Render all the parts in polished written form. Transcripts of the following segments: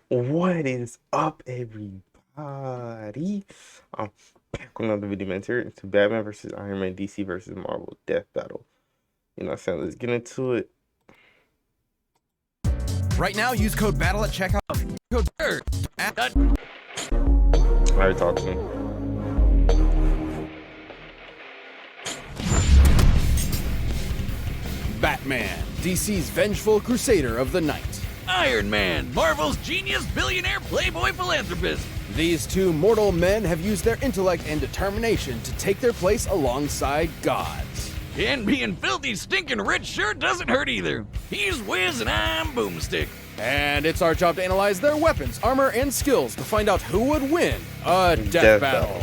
What is up, everybody? I'm back with another video mentor into Batman versus Iron Man, DC versus Marvel Death Battle. You know what I'm saying? Let's get into it. Right now, use code BATTLE at checkout. Code I already talked to him. Batman, DC's vengeful crusader of the night. Iron Man, Marvel's genius billionaire playboy philanthropist. These two mortal men have used their intellect and determination to take their place alongside gods. And being filthy, stinking rich sure doesn't hurt either. He's Wiz and I'm Boomstick. And it's our job to analyze their weapons, armor, and skills to find out who would win a death battle.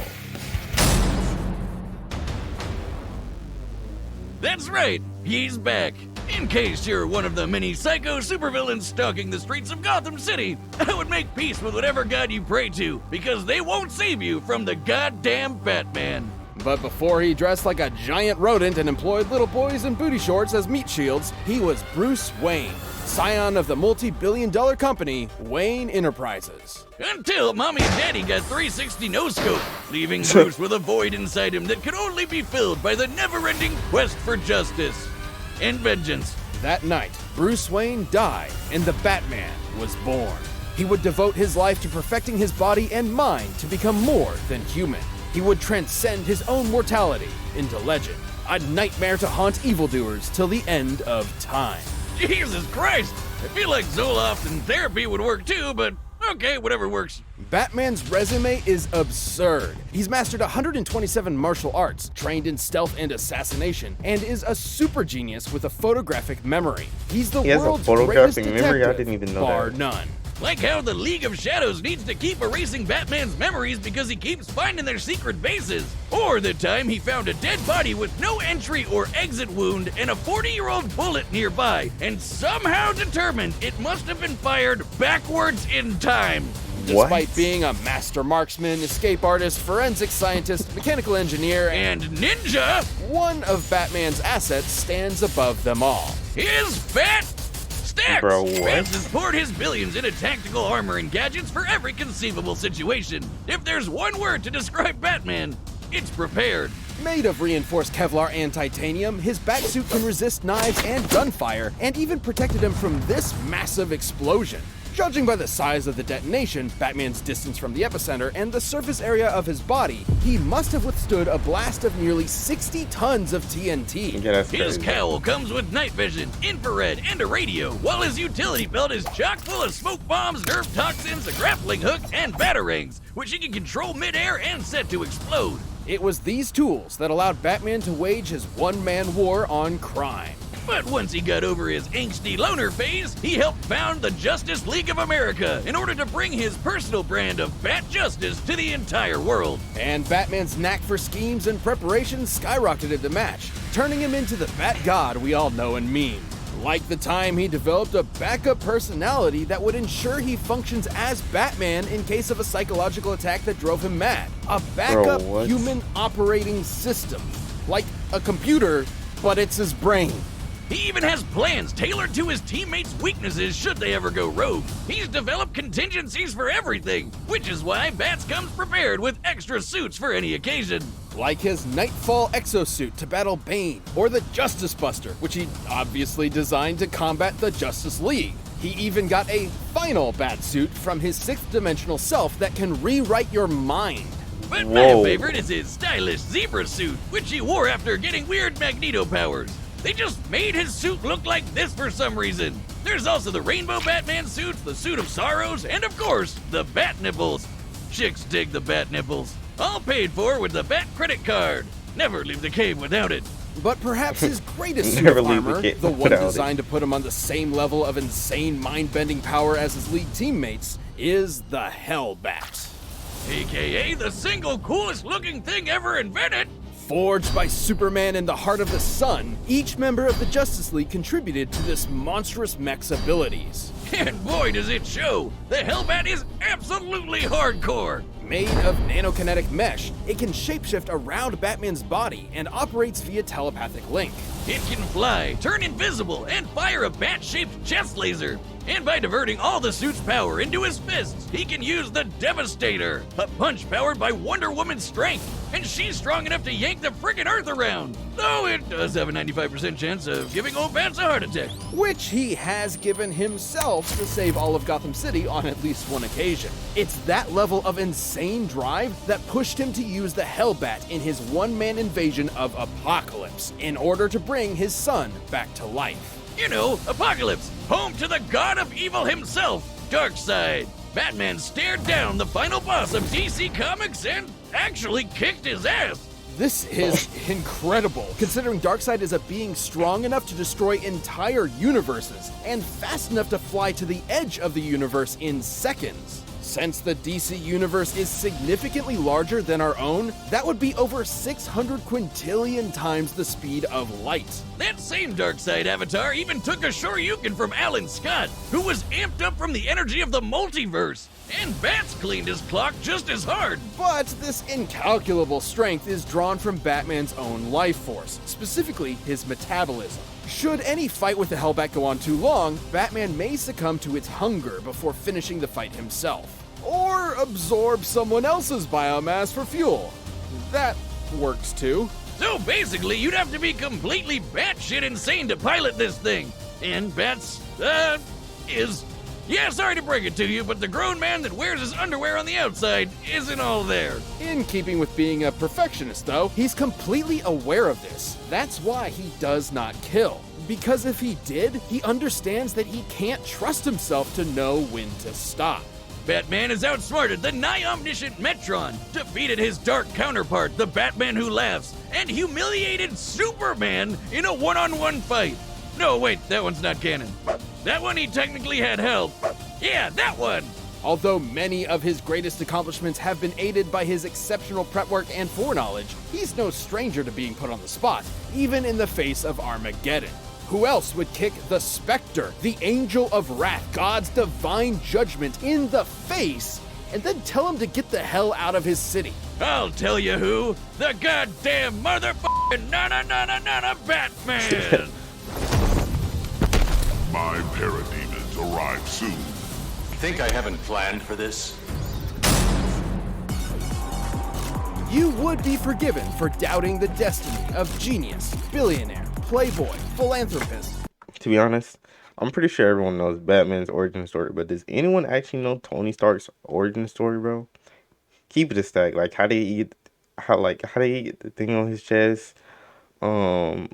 That's right, he's back. In case you're one of the many psycho supervillains stalking the streets of Gotham City, I would make peace with whatever god you pray to, because they won't save you from the goddamn Batman. But before he dressed like a giant rodent and employed little boys in booty shorts as meat shields, he was Bruce Wayne, scion of the multi-billion-dollar company Wayne Enterprises. Until Mommy and Daddy got 360 no-scope, leaving Bruce with a void inside him that could only be filled by the never-ending quest for justice and vengeance. That night, Bruce Wayne died and the Batman was born. He would devote his life to perfecting his body and mind to become more than human. He would transcend his own mortality into legend, a nightmare to haunt evildoers till the end of time. Jesus Christ! I feel like Zoloft and therapy would work too, but okay, whatever works. Batman's resume is absurd. He's mastered 127 martial arts, trained in stealth and assassination, and is a super genius with a photographic memory. He's the He has a world's photographic greatest memory? I detective, didn't even know bar that. none. Like how the League of Shadows needs to keep erasing Batman's memories because he keeps finding their secret bases. Or the time he found a dead body with no entry or exit wound and a 40-year-old bullet nearby, and somehow determined it must have been fired backwards in time. Despite being a master marksman, escape artist, forensic scientist, mechanical engineer, And ninja, one of Batman's assets stands above them all. his fat stacks. Bro, what? Vance has poured his billions into tactical armor and gadgets for every conceivable situation. If there's one word to describe Batman, it's prepared. Made of reinforced Kevlar and titanium, his batsuit can resist knives and gunfire, and even protected him from this massive explosion. Judging by the size of the detonation, Batman's distance from the epicenter, and the surface area of his body, he must have withstood a blast of nearly 60 tons of TNT. Yeah, that's His crazy. cowl comes with night vision, infrared, and a radio, while his utility belt is chock full of smoke bombs, nerve toxins, a grappling hook, and batarangs, which he can control midair and set to explode. It was these tools that allowed Batman to wage his one-man war on crime. But once he got over his angsty loner phase, he helped found the Justice League of America in order to bring his personal brand of Bat Justice to the entire world. And Batman's knack for schemes and preparation skyrocketed to match, turning him into the Bat God we all know and mean. Like the time he developed a backup personality that would ensure he functions as Batman in case of a psychological attack that drove him mad. A backup what? human operating system. Like a computer, but it's his brain. He even has plans tailored to his teammates' weaknesses should they ever go rogue. He's developed contingencies for everything, which is why Bats comes prepared with extra suits for any occasion. Like his Nightfall exosuit to battle Bane, or the Justice Buster, which he obviously designed to combat the Justice League. He even got a final Batsuit from his sixth dimensional self that can rewrite your mind. But Whoa. my favorite is his stylish zebra suit, which he wore after getting weird Magneto powers. They just made his suit look like this for some reason. There's also the Rainbow Batman suit, the Suit of Sorrows, and of course, the Bat Nipples. Chicks dig the Bat Nipples. All paid for with the Bat credit card. Never leave the cave without it. But perhaps his greatest suit Never of leave the armor, kit the one without it. designed to put him on the same level of insane mind-bending power as his league teammates, is the Hellbat. AKA the single coolest looking thing ever invented. Forged by Superman in the heart of the sun, each member of the Justice League contributed to this monstrous mech's abilities. And boy does it show, the Hellbat is absolutely hardcore. Made of nanokinetic mesh, it can shapeshift around Batman's body and operates via telepathic link. It can fly, turn invisible, and fire a bat-shaped chest laser. And by diverting all the suit's power into his fists, he can use the Devastator, a punch powered by Wonder Woman's strength. And she's strong enough to yank the frickin' Earth around. Though it does have a 95% chance of giving old Bats a heart attack. Which he has given himself to save all of Gotham City on at least one occasion. It's that level of insane drive that pushed him to use the Hellbat in his one-man invasion of Apocalypse in order to bring his son back to life. You know, Apocalypse, home to the god of evil himself, Darkseid. Batman stared down the final boss of DC Comics and actually kicked his ass. This is incredible, considering Darkseid is a being strong enough to destroy entire universes and fast enough to fly to the edge of the universe in seconds. Since the DC universe is significantly larger than our own, that would be over 600 quintillion times the speed of light. That same Darkseid avatar even took a Shoryuken from Alan Scott, who was amped up from the energy of the multiverse. And Bats cleaned his clock just as hard. But this incalculable strength is drawn from Batman's own life force, specifically his metabolism. Should any fight with the Hellbat go on too long, Batman may succumb to its hunger before finishing the fight himself. Or absorb someone else's biomass for fuel. That works too. So basically, you'd have to be completely batshit insane to pilot this thing. And Bats, is... Yeah, sorry to break it to you, but the grown man that wears his underwear on the outside isn't all there. In keeping with being a perfectionist, though, he's completely aware of this. That's why he does not kill. Because if he did, he understands that he can't trust himself to know when to stop. Batman has outsmarted the nigh-omniscient Metron, defeated his dark counterpart, the Batman Who Laughs, and humiliated Superman in a one-on-one fight. No, wait, that one's not canon. That one he technically had help. Yeah, that one! Although many of his greatest accomplishments have been aided by his exceptional prep work and foreknowledge, he's no stranger to being put on the spot, even in the face of Armageddon. Who else would kick the Spectre, the Angel of Wrath, God's divine judgment, in the face, and then tell him to get the hell out of his city? I'll tell you who. The goddamn motherfucking na-na-na-na-na Batman! My parademons arrive soon. Think I haven't planned for this? You would be forgiven for doubting the destiny of genius, billionaire, playboy, philanthropist. To be honest, I'm pretty sure everyone knows Batman's origin story, but does anyone actually know Tony Stark's origin story, bro? Keep it a stack. Like how they get the thing on his chest. I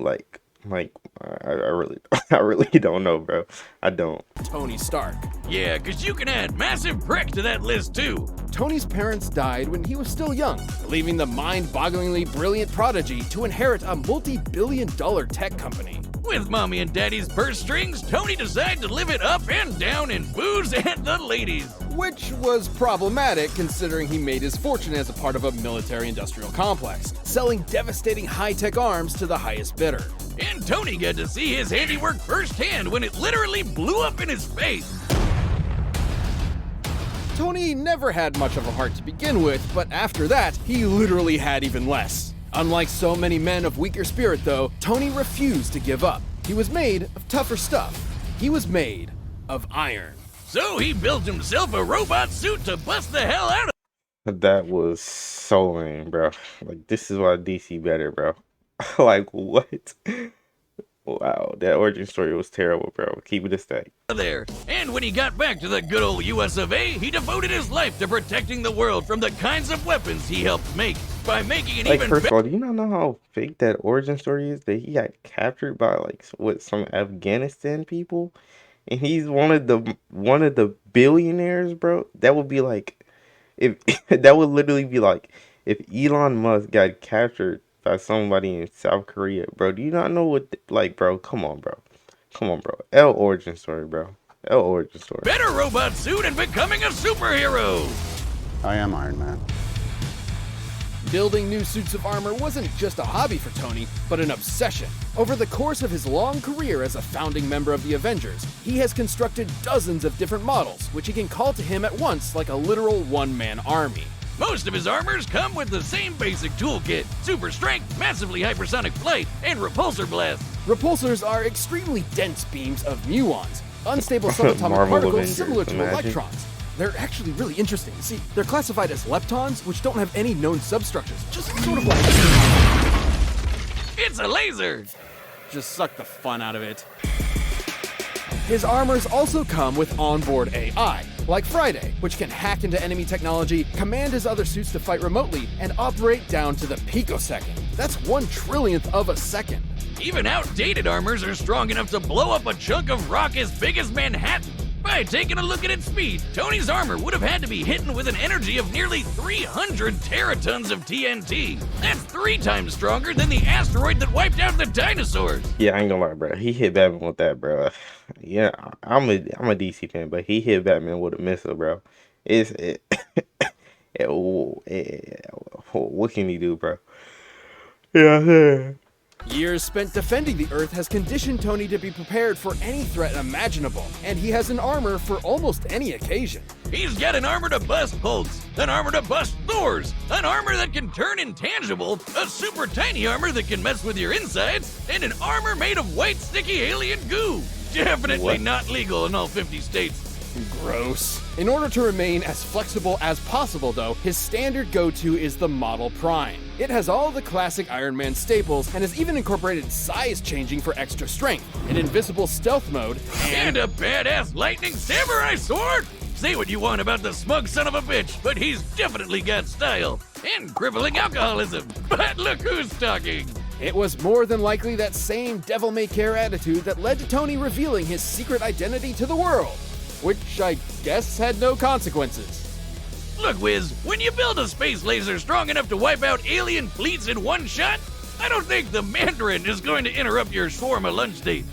really don't know, bro. I don't. Tony Stark. Yeah, cause you can add massive prick to that list too. Tony's parents died when he was still young, leaving the mind-bogglingly brilliant prodigy to inherit a multi-billion-dollar tech company. With mommy and daddy's purse strings, Tony decided to live it up and down in booze and the ladies. Which was problematic considering he made his fortune as a part of a military-industrial complex, selling devastating high-tech arms to the highest bidder. And Tony got to see his handiwork firsthand when it literally blew up in his face. Tony never had much of a heart to begin with, but after that, he literally had even less. Unlike so many men of weaker spirit, though, Tony refused to give up. He was made of tougher stuff. He was made of iron. So he built himself a robot suit to bust the hell out of. That was so lame, bro. Like, this is why DC better, bro. Like, what? Wow, that origin story was terrible, bro. Keep it a stack. There. And when he got back to the good old US of A, he devoted his life to protecting the world from the kinds of weapons he helped make. By making an even first of all, do you not know how fake that origin story is? That he got captured by some Afghanistan people, and he's one of the billionaires, bro. That would be like if that would literally be like if Elon Musk got captured by somebody in South Korea, bro. Do you not know what bro? Come on, bro. L origin story, bro. L origin story. Better robot suit and becoming a superhero. I am Iron Man. Building new suits of armor wasn't just a hobby for Tony, but an obsession. Over the course of his long career as a founding member of the Avengers, he has constructed dozens of different models, which he can call to him at once like a literal one-man army. Most of his armors come with the same basic toolkit: super strength, massively hypersonic flight, and repulsor blast. Repulsors are extremely dense beams of muons, unstable subatomic Marvel particles Avengers, similar to imagine. electrons. They're actually really interesting. See, they're classified as leptons, which don't have any known substructures, just sort of like... It's a laser! Just suck the fun out of it. His armors also come with onboard AI, like Friday, which can hack into enemy technology, command his other suits to fight remotely, and operate down to the picosecond. That's 1/1,000,000th of a second. Even outdated armors are strong enough to blow up a chunk of rock as big as Manhattan. By taking a look at its speed, Tony's armor would have had to be hidden with an energy of nearly 300 teratons of TNT. That's 3 times stronger than the asteroid that wiped out the dinosaurs. Yeah, I ain't gonna lie, bro. He hit Batman with that, bro. Yeah, I'm a DC fan, but he hit Batman with a missile, bro. What can he do, bro? Yeah. Years spent defending the Earth has conditioned Tony to be prepared for any threat imaginable, and he has an armor for almost any occasion. He's got an armor to bust Hulks, an armor to bust Thors, an armor that can turn intangible, a super tiny armor that can mess with your insides, and an armor made of white sticky alien goo. Definitely What? not legal in all 50 states. Gross. In order to remain as flexible as possible, though, his standard go-to is the Model Prime. It has all the classic Iron Man staples and has even incorporated size changing for extra strength, an invisible stealth mode, And a badass lightning samurai sword! Say what you want about the smug son of a bitch, but he's definitely got style. And crippling alcoholism. But look who's talking. It was more than likely that same devil-may-care attitude that led to Tony revealing his secret identity to the world, which I guess had no consequences. Look, Wiz, when you build a space laser strong enough to wipe out alien fleets in one shot, I don't think the Mandarin is going to interrupt your shawarma lunch date.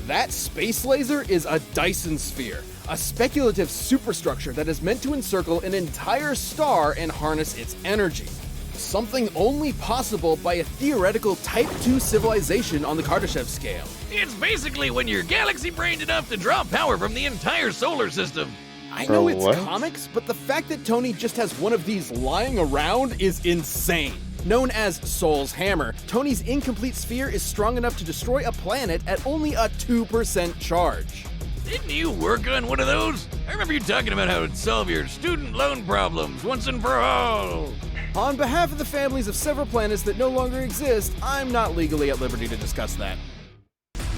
That space laser is a Dyson sphere, a speculative superstructure that is meant to encircle an entire star and harness its energy. Something only possible by a theoretical Type 2 civilization on the Kardashev scale. It's basically when you're galaxy-brained enough to draw power from the entire solar system. I know Bro, it's what? comics, but the fact that Tony just has one of these lying around is insane. Known as Soul's Hammer, Tony's incomplete sphere is strong enough to destroy a planet at only a 2% charge. Didn't you work on one of those? I remember you talking about how it'd solve your student loan problems once and for all. On behalf of the families of several planets that no longer exist, I'm not legally at liberty to discuss that.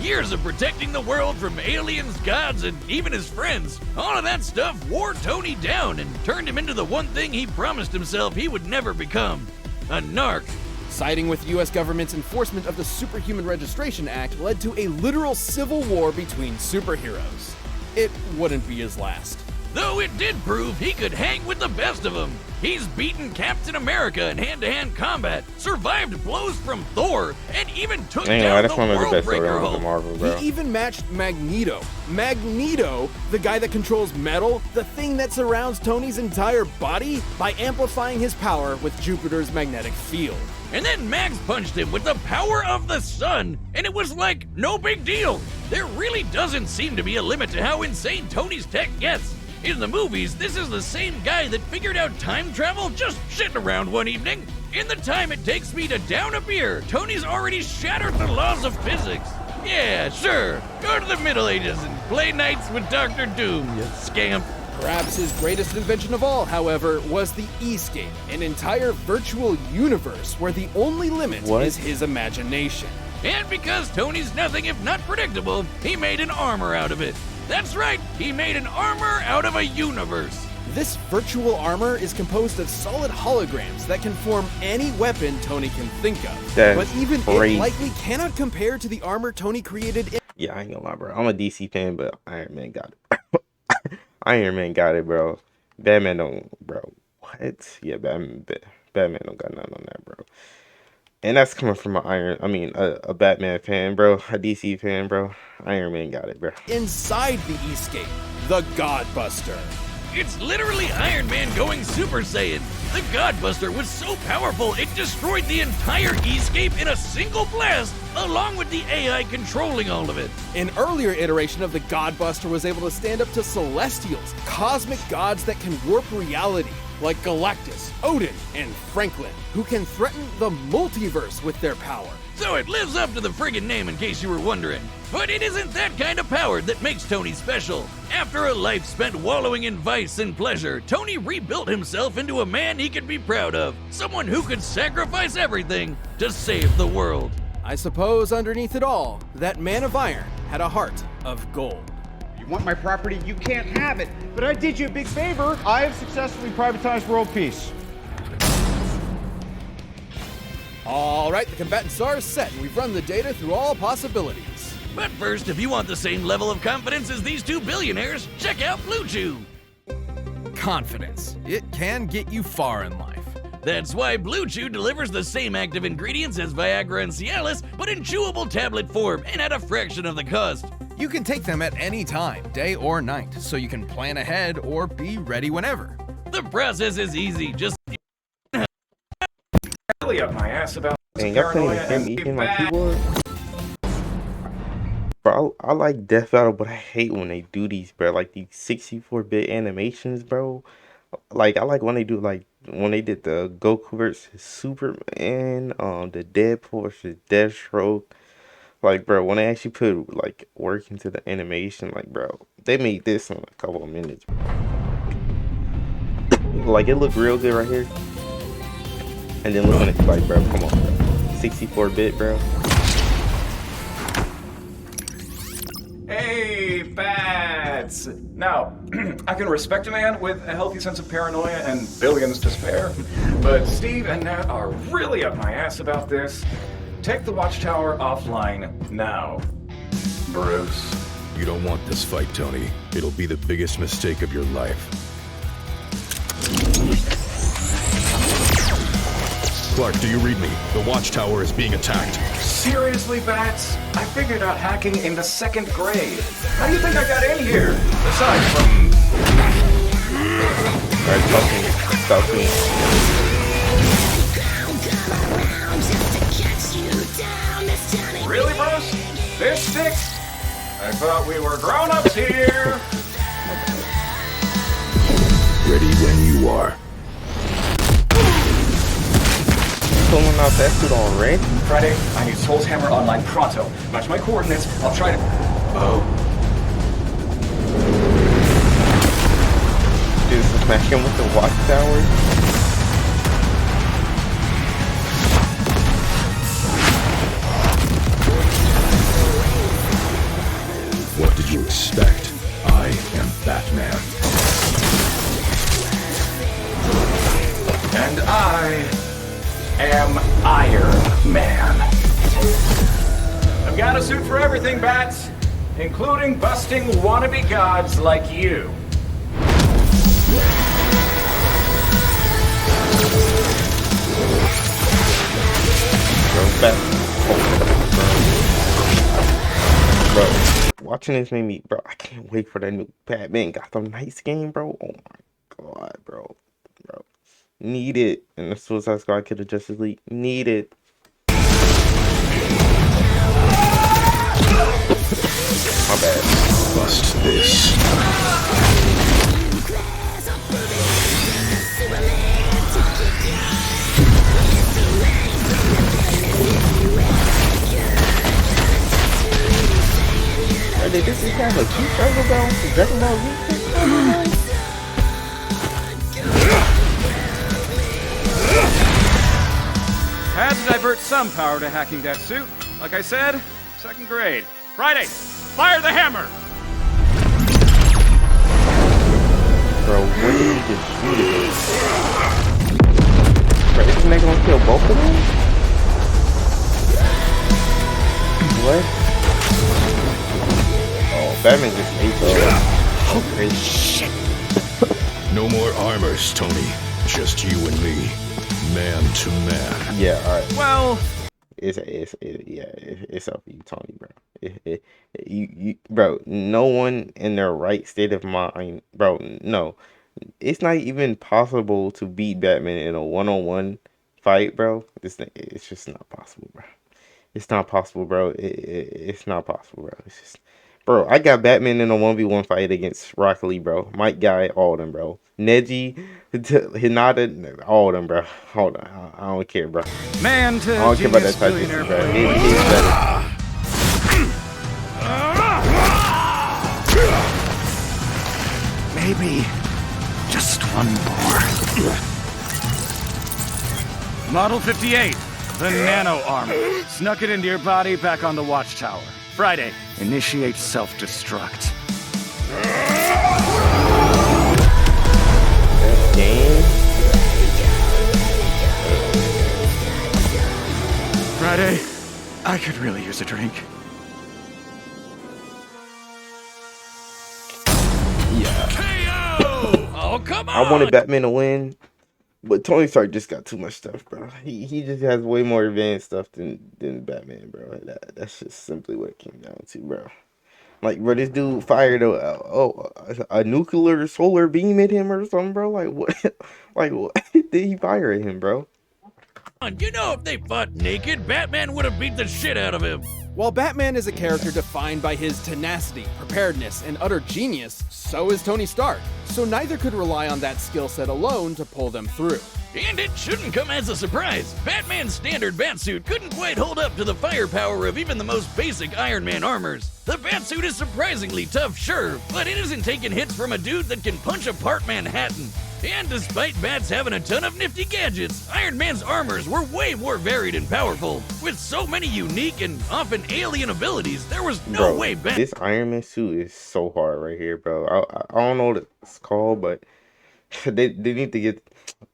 Years of protecting the world from aliens, gods, and even his friends. All of that stuff wore Tony down and turned him into the one thing he promised himself he would never become. A narc. Siding with the US government's enforcement of the Superhuman Registration Act led to a literal civil war between superheroes. It wouldn't be his last. Though it did prove he could hang with the best of them. He's beaten Captain America in hand-to-hand combat, survived blows from Thor, and even took Anyway, down that's the one of the World best Breaker storylines Hulk. of Marvel, bro. He even matched Magneto. Magneto, the guy that controls metal, the thing that surrounds Tony's entire body, by amplifying his power with Jupiter's magnetic field. And then Max punched him with the power of the sun, and it was like, no big deal. There really doesn't seem to be a limit to how insane Tony's tech gets. In the movies, this is the same guy that figured out time travel just sitting around one evening. In the time it takes me to down a beer, Tony's already shattered the laws of physics. Yeah, sure, go to the Middle Ages and play nights with Dr. Doom, you scamp. Perhaps his greatest invention of all, however, was the E-scape, an entire virtual universe where the only limit What? is his imagination. And because Tony's nothing if not predictable, he made an armor out of it. That's right, he made an armor out of a universe. This virtual armor is composed of solid holograms that can form any weapon Tony can think of. That's But even crazy. it likely cannot compare to the armor Tony created in Yeah, I ain't gonna lie, bro. I'm a DC fan, but Iron Man got it. Iron Man got it, bro. Batman don't, bro. What? Yeah, Batman don't got nothing on that, bro. And that's coming from a Batman fan, bro. A DC fan, bro. Iron Man got it, bro. inside the E-scape, the Godbuster. It's literally Iron Man going Super Saiyan. The Godbuster was so powerful it destroyed the entire E-scape in a single blast, along with the AI controlling all of it. An earlier iteration of the Godbuster was able to stand up to Celestials, cosmic gods that can warp reality. like Galactus, Odin, and Franklin, who can threaten the multiverse with their power. So it lives up to the friggin' name in case you were wondering. But it isn't that kind of power that makes Tony special. After a life spent wallowing in vice and pleasure, Tony rebuilt himself into a man he could be proud of. Someone who could sacrifice everything to save the world. I suppose underneath it all, that man of iron had a heart of gold. You want my property? You can't have it. But I did you a big favor. I have successfully privatized world peace. All right, the combatant star is set, and we've run the data through all possibilities. But first, if you want the same level of confidence as these two billionaires, check out Blue Chew. Confidence. It can get you far in life. That's why Blue Chew delivers the same active ingredients as Viagra and Cialis, but in chewable tablet form and at a fraction of the cost. You can take them at any time, day or night, so you can plan ahead or be ready whenever. The process is easy, just Really up my ass about And y'all playing the paranoia same and eating my bad. keyboard? Bro, I like Death Battle, but I hate when they do these, bro. Like these 64-bit animations, bro. Like I like when they do when they did the Goku versus Superman, the Deadpool versus Deathstroke. Like, bro, when they actually put like work into the animation, like, bro, they made this in a couple of minutes, bro. Like it looked real good right here. And then look when it's like, bro, come on, bro. 64-bit, bro. Hey, bats! Now, I can respect a man with a healthy sense of paranoia and billions to spare, but Steve and Nat are really up my ass about this. Take the Watchtower offline now. Bruce, you don't want this fight, Tony. It'll be the biggest mistake of your life. Clark, do you read me? The Watchtower is being attacked. Seriously, bats? I figured out hacking in the 2nd grade. How do you think I got in here? Aside from... Alright, talking. Really, Bruce? This sticks? I thought we were grown-ups here. Ready when you are. Pulling out that suit already? Friday, I need Soul's Hammer online pronto. Match my coordinates. I'll try to... Oh. Just smash him with the Watchtower. What did you expect? I am Batman. And I am Iron Man. I've got a suit for everything, bats, including busting wannabe gods like you. Bro, watching this made me, bro, I can't wait for that new Batman Gotham Knights game, bro. Oh my god, bro. Need it. And the Suicide Squad Kid of Justice League. Need it. My bad. Bust this. Did this have a cute Dragon Ball? Dragon Ball Z? Had to divert some power to hacking that suit. Like I said, 2nd grade. Friday, fire the hammer! Bro, what did he just shoot it? Bro, isn't that gonna kill both of them? What? Oh, Batman just ate those. Oh, crazy. Shit. No more armors, Tony. Just you and me. Man to man. Yeah, alright. Well, it's up to you, Tony, bro. Bro, no one in their right state of mind, bro, no. It's not even possible to beat Batman in a one-on-one fight, bro. It's just not possible, bro. It's not possible, bro. It's not possible, bro. It's just, Bro, I got Batman in a 1v1 fight against Rock Lee, bro. Mike Guy, all of them, bro. Neji, Hinata, all of them, bro. Hold on. I don't care, bro. Man to I don't care about that genius type of billionaire shit, bro. play. It's better. Maybe just one more. Model 58, the nano armor. Snuck it into your body back on the watchtower. Friday, initiate self-destruct. Damn. Friday, I could really use a drink. Oh, come on! I wanted Batman to win, but Tony Stark just got too much stuff, bro. He just has way more advanced stuff than Batman, bro. That's just simply what it came down to, bro. Like, bro, this dude fired a nuclear solar beam at him or something, bro. Like, what? Like, what did he fire at him, bro? You know, if they fought naked, Batman would have beat the shit out of him. While Batman is a character defined by his tenacity, preparedness, and utter genius, so is Tony Stark. So neither could rely on that skill set alone to pull them through. And it shouldn't come as a surprise. Batman's standard batsuit couldn't quite hold up to the firepower of even the most basic Iron Man armors. The batsuit is surprisingly tough, sure, but it isn't taking hits from a dude that can punch apart Manhattan. And despite Bats having a ton of nifty gadgets, Iron Man's armors were way more varied and powerful. With so many unique and often alien abilities, there was no way Batman... This Iron Man suit is so hard right here, bro. I don't know what it's called, but they need to get...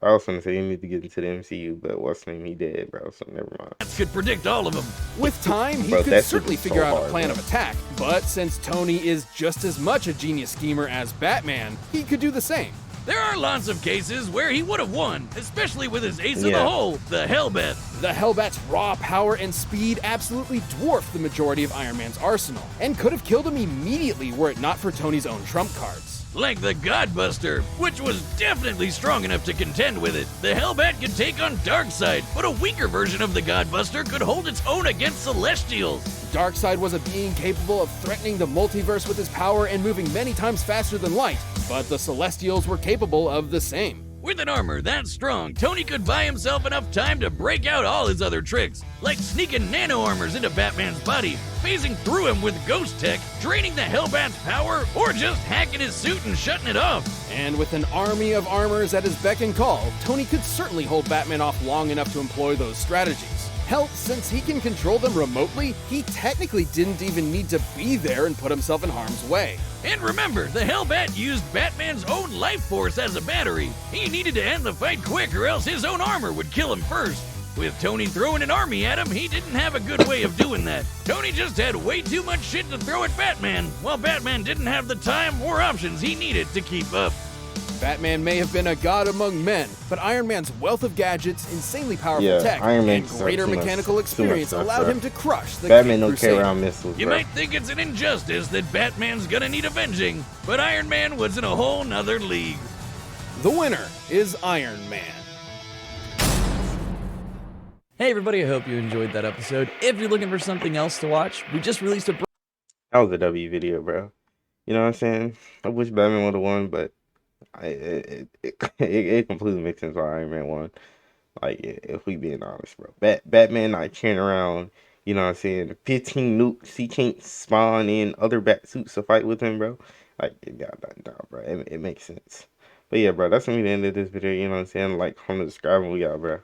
I was gonna say they need to get into the MCU, but what's the name? He dead, bro, so never mind. could predict all of them. With time, he Bro, could that certainly shit is so figure out a hard, plan bro. of attack, but since Tony is just as much a genius schemer as Batman, he could do the same. There are lots of cases where he would have won, especially with his ace of the Yeah. hole, the Hellbat. The Hellbat's raw power and speed absolutely dwarfed the majority of Iron Man's arsenal, and could have killed him immediately were it not for Tony's own trump cards. Like the Godbuster, which was definitely strong enough to contend with it. The Hellbat could take on Darkseid, but a weaker version of the Godbuster could hold its own against Celestials. Darkseid was a being capable of threatening the multiverse with his power and moving many times faster than light, but the Celestials were capable of the same. With an armor that strong, Tony could buy himself enough time to break out all his other tricks, like sneaking nano armors into Batman's body, phasing through him with ghost tech, draining the Hellbat's power, or just hacking his suit and shutting it off. And with an army of armors at his beck and call, Tony could certainly hold Batman off long enough to employ those strategies. Hell, since he can control them remotely, he technically didn't even need to be there and put himself in harm's way. And remember, the Hellbat used Batman's own life force as a battery. He needed to end the fight quick or else his own armor would kill him first. With Tony throwing an army at him, he didn't have a good way of doing that. Tony just had way too much shit to throw at Batman, while Batman didn't have the time or options he needed to keep up. Batman may have been a god among men, but Iron Man's wealth of gadgets, insanely powerful Yeah, tech, Iron Man and sucks greater too much- mechanical too much experience stuff, allowed bro. him to crush the Batman Caped don't carry Crusader. around missiles, You bro. might think it's an injustice that Batman's gonna need avenging, but Iron Man was in a whole nother league. The winner is Iron Man. Hey everybody, I hope you enjoyed that episode. If you're looking for something else to watch, we just released a That was a W video, bro. You know what I'm saying? I wish Batman would have won, but it completely makes sense why Iron Man won. Like, if we being honest, bro. Batman not carrying around, you know what I'm saying, 15 nukes. He can't spawn in other bat suits to fight with him, bro. Like, bro. It makes sense. But yeah, bro, that's gonna be the end of this video. You know what I'm saying? Like, comment, subscribe, and we out, bro.